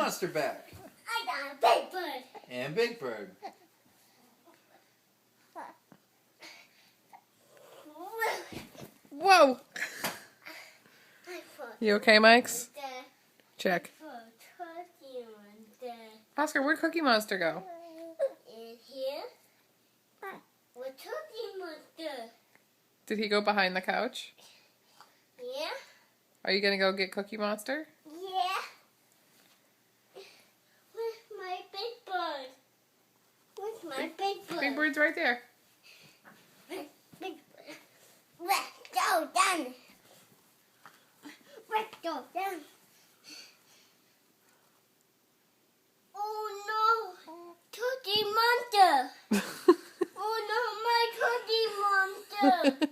Monster back. I got a Big Bird. And Big Bird. Whoa! You okay, Mikes? The Check. Cookie Monster Oscar, where'd Cookie Monster go? is here. With Cookie Monster. Did he go behind the couch? Yeah. Are you gonna go get Cookie Monster? Yeah. Where's my Big Bird? Where's my Big Bird? Big Bird's right there. Big Bird. Let's go down. Let's go down. Oh no! Cookie Monster! Oh no, my Cookie Monster!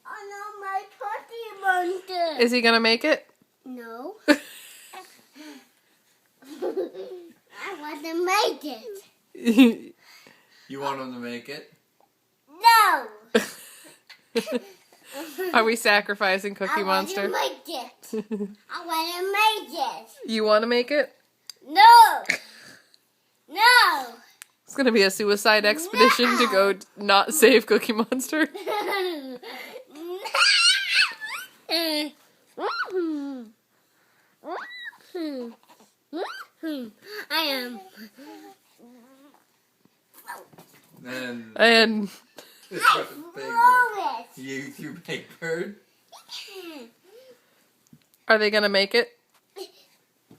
Oh no, my Cookie Monster! Is he gonna make it? No. I want to make it. You want him to make it? No. Are we sacrificing Cookie Monster? I want to make it. I want to make it. You want to make it? No. No. It's gonna be a suicide expedition to go not save Cookie Monster. I am. And And Big Bird. Throw it. You Big Bird? are they gonna make it?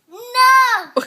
No.